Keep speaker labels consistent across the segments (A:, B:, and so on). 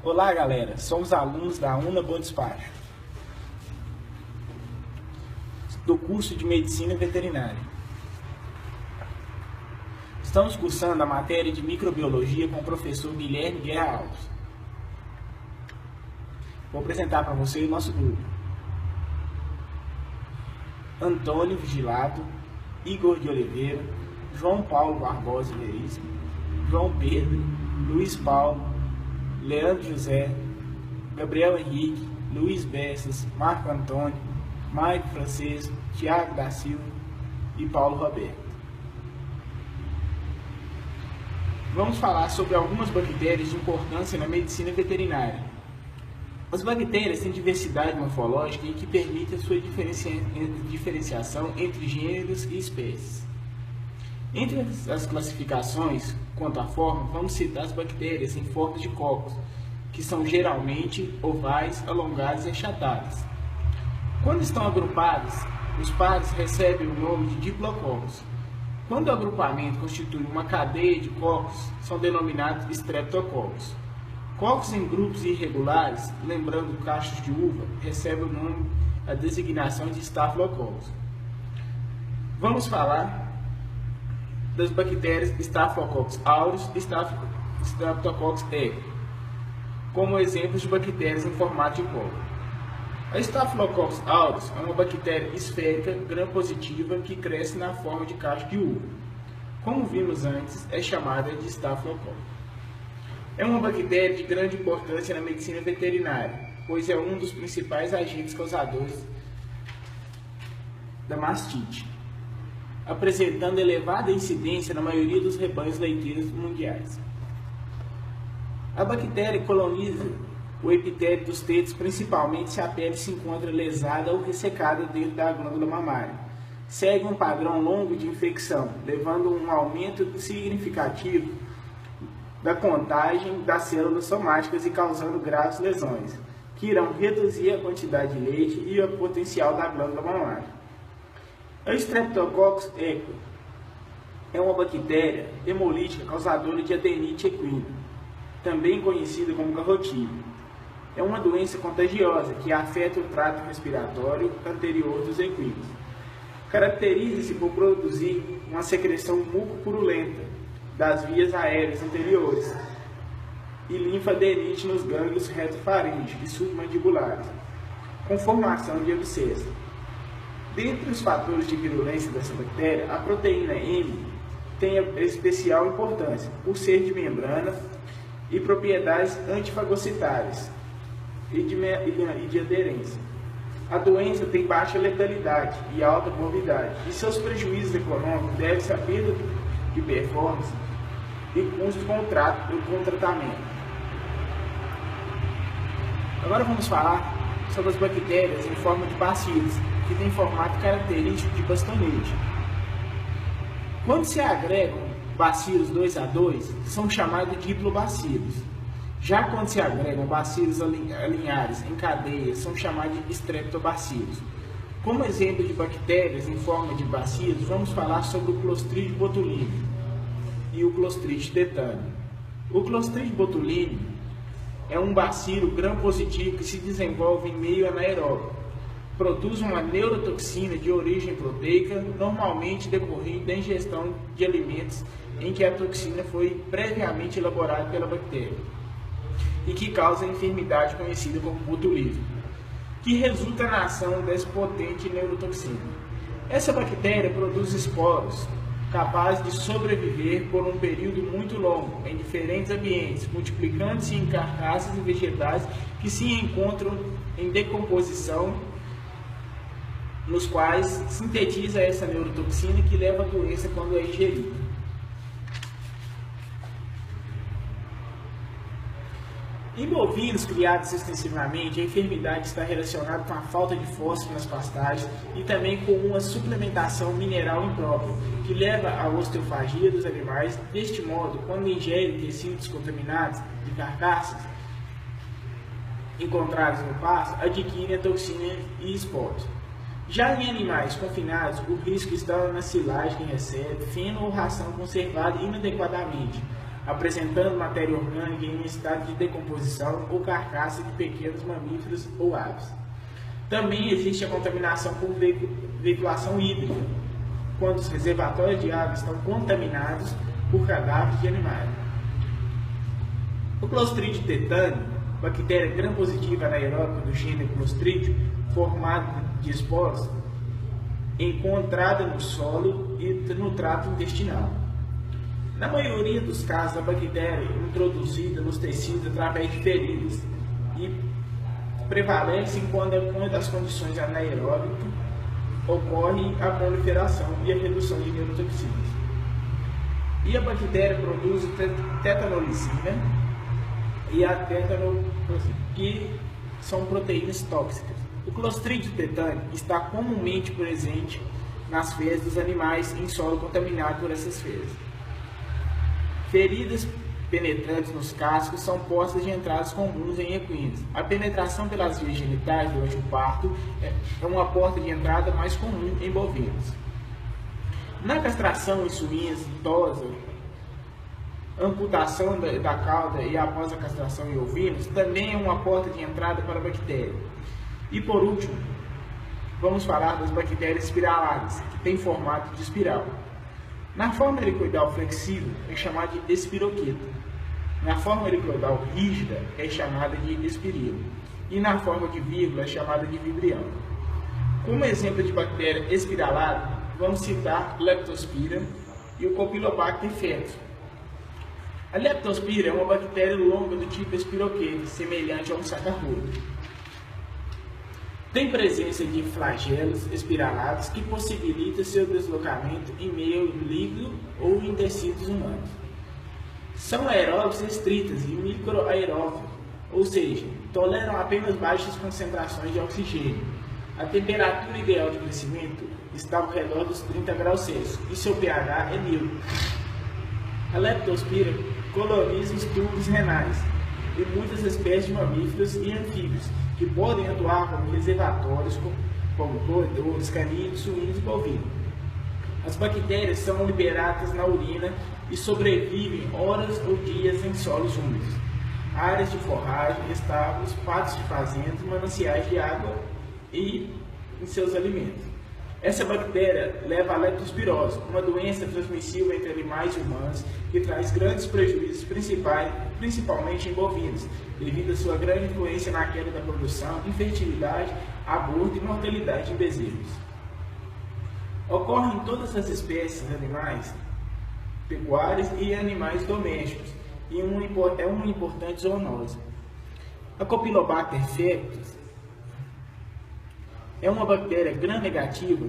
A: Olá galera, somos alunos da UNA Bom Despacho, do curso de Medicina Veterinária. Estamos cursando a matéria de Microbiologia com o professor Guilherme Guerra Alves. Vou apresentar para vocês o nosso grupo. Antônio Vigilato, Igor de Oliveira, João Paulo Barbosa Veríssimo, João Pedro, Luiz Paulo, Leandro José, Gabriel Henrique, Luiz Bessas, Marco Antônio, Maico Francisco, Tiago da Silva e Paulo Roberto. Vamos falar sobre algumas bactérias de importância na medicina veterinária. As bactérias têm diversidade morfológica e que permite a sua diferenciação entre gêneros e espécies. Entre as classificações, quanto à forma, vamos citar as bactérias em forma de cocos, que são geralmente ovais, alongadas e achatadas. Quando estão agrupadas, os pares recebem o nome de diplococos. Quando o agrupamento constitui uma cadeia de cocos, são denominados streptococos. Cocos em grupos irregulares, lembrando cachos de uva, recebem o nome, a designação de staphylococcus. Vamos falar das bactérias Staphylococcus aureus e Streptococcus equi, como exemplos de bactérias em formato de coco. A Staphylococcus aureus é uma bactéria esférica gram-positiva que cresce na forma de cacho de uva. Como vimos antes, é chamada de Staphylococcus. É uma bactéria de grande importância na medicina veterinária, pois é um dos principais agentes causadores da mastite, apresentando elevada incidência na maioria dos rebanhos leiteiros mundiais. A bactéria coloniza o epitélio dos tetos, principalmente se a pele se encontra lesada ou ressecada dentro da glândula mamária. Segue um padrão longo de infecção, levando a um aumento significativo da contagem das células somáticas e causando graves lesões, que irão reduzir a quantidade de leite e o potencial da glândula mamária. A Streptococcus equi é uma bactéria hemolítica causadora de adenite equina, também conhecida como garrotídeo. É uma doença contagiosa que afeta o trato respiratório anterior dos equinos. Caracteriza-se por produzir uma secreção mucopurulenta das vias aéreas anteriores e linfadenite nos gânglios retofaríngeo e submandibulares, com formação de abscesso. Dentre os fatores de virulência dessa bactéria, a proteína M tem especial importância, por ser de membrana e propriedades antifagocitárias e de aderência. A doença tem baixa letalidade e alta morbidade, e seus prejuízos econômicos devem-se à perda de performance e custo com o tratamento. Agora vamos falar sobre as bactérias em forma de bacilos, que tem formato característico de bastonete. Quando se agregam bacilos 2 a 2, são chamados de diplobacilos. Já quando se agregam bacilos alinhares em cadeia, são chamados de streptobacilos. Como exemplo de bactérias em forma de bacilos, vamos falar sobre o Clostridium botulinum e o Clostridium tetani. O Clostridium botulinum é um bacilo gram-positivo que se desenvolve em meio anaeróbio. Produz uma neurotoxina de origem proteica, normalmente decorrente da ingestão de alimentos em que a toxina foi previamente elaborada pela bactéria e que causa a enfermidade conhecida como botulismo, que resulta na ação dessa potente neurotoxina. Essa bactéria produz esporos capazes de sobreviver por um período muito longo em diferentes ambientes, multiplicando-se em carcaças e vegetais que se encontram em decomposição, nos quais sintetiza essa neurotoxina que leva à doença quando é ingerida. Em bovinos criados extensivamente, a enfermidade está relacionada com a falta de fósforo nas pastagens e também com uma suplementação mineral imprópria, que leva à osteofagia dos animais. Deste modo, quando ingerem tecidos contaminados de carcaças encontrados no pasto, adquirem a toxina e esporos. Já em animais confinados, o risco está na silagem que recebe, feno ou ração conservada inadequadamente, apresentando matéria orgânica em estado de decomposição ou carcaça de pequenos mamíferos ou aves. Também existe a contaminação por veiculação hídrica, quando os reservatórios de água estão contaminados por cadáveres de animais. O Clostridium tetani, bactéria gram-positiva anaeróbica do gênero Clostridium, formada de esporos, encontrada no solo e no trato intestinal. Na maioria dos casos, a bactéria é introduzida nos tecidos através de feridas e prevalece quando as condições anaeróbicas ocorre a proliferação e a redução de neurotoxinas. E a bactéria produz tetanolicina e a tetanoprocina, que são proteínas tóxicas. O Clostridium tetani está comumente presente nas fezes dos animais em solo contaminado por essas fezes. Feridas penetrantes nos cascos são portas de entradas comuns em equinos. A penetração pelas vias genitais durante o parto é uma porta de entrada mais comum em bovinos. Na castração em suínos, tosa, amputação da cauda e após a castração em ovinos, também é uma porta de entrada para a bactéria. E por último, vamos falar das bactérias espiraladas, que têm formato de espiral. Na forma helicoidal flexível é chamada de espiroqueta. Na forma helicoidal rígida é chamada de espirilo. E na forma de vírgula é chamada de vibrião. Como exemplo de bactéria espiralada, vamos citar Leptospira e o Campylobacter fetus. A Leptospira é uma bactéria longa do tipo espiroquete, semelhante a um saca-rodo. Tem presença de flagelos espiralados que possibilita seu deslocamento em meio líquido ou em tecidos humanos. São aeróbios restritas e microaeróbios, ou seja, toleram apenas baixas concentrações de oxigênio. A temperatura ideal de crescimento está ao redor dos 30 graus Celsius e seu pH é neutro. A Leptospira coloniza os tubos renais e muitas espécies de mamíferos e anfíbios, que podem atuar como reservatórios, como roedores, canídeos, suínos e bovinos. As bactérias são liberadas na urina e sobrevivem horas ou dias em solos úmidos, áreas de forragem, estábulos, pátios de fazendas, mananciais de água e em seus alimentos. Essa bactéria leva à leptospirose, uma doença transmissível entre animais e humanos que traz grandes prejuízos principalmente em bovinos, devido à sua grande influência na queda da produção, infertilidade, aborto e mortalidade em bezerros. Ocorre em todas as espécies de animais pecuários e animais domésticos, e é uma importante zoonose. A Campylobacter fetus é uma bactéria gram-negativa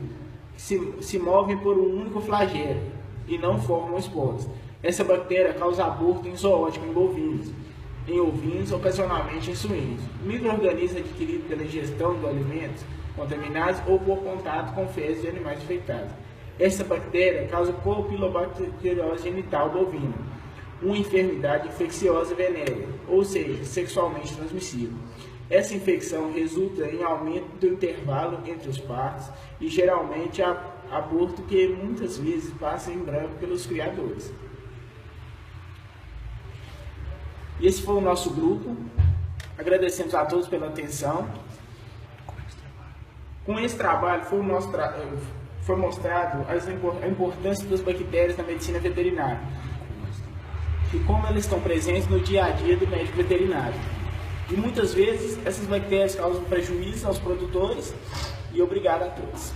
A: que se move por um único flagelo e não formam esporos. Essa bactéria causa aborto em zoótico em bovinos, em ovinos, ocasionalmente em suínos. Micro-organismo adquirido pela ingestão de alimentos contaminados ou por contato com fezes de animais infectados. Essa bactéria causa Campylobacteriose genital bovina, uma enfermidade infecciosa venérea, ou seja, sexualmente transmissível. Essa infecção resulta em aumento do intervalo entre os partos e geralmente aborto que muitas vezes passa em branco pelos criadores. Esse foi o nosso grupo. Agradecemos a todos pela atenção. Com esse trabalho foi mostrado a importância das bactérias na medicina veterinária e como elas estão presentes no dia a dia do médico veterinário. E muitas vezes essas bactérias causam prejuízo aos produtores. E obrigado a todos.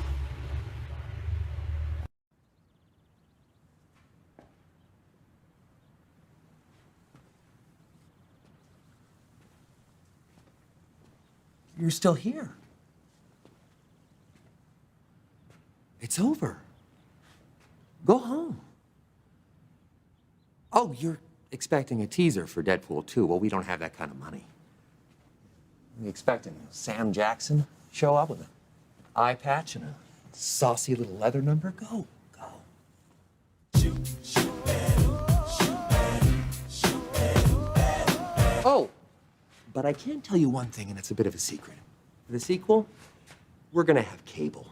B: You're still here. It's over. Go home. Oh, you're expecting a teaser for Deadpool 2. Well, we don't have that kind of money. You expecting Sam Jackson show up with an eye patch and a saucy little leather number? Go, go. Oh, but I can tell you one thing, and it's a bit of a secret. For the sequel, we're gonna have Cable.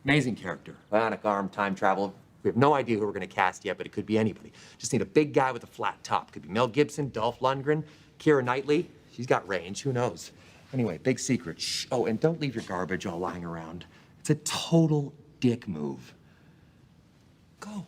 B: Amazing character, bionic arm, time travel, We have no idea who we're gonna cast yet, but it could be anybody. Just need a big guy with a flat top. Could be Mel Gibson, Dolph Lundgren, Keira Knightley. She's got range, who knows? Anyway, big secret. Shh. Oh, and don't leave your garbage all lying around. It's a total dick move. Go.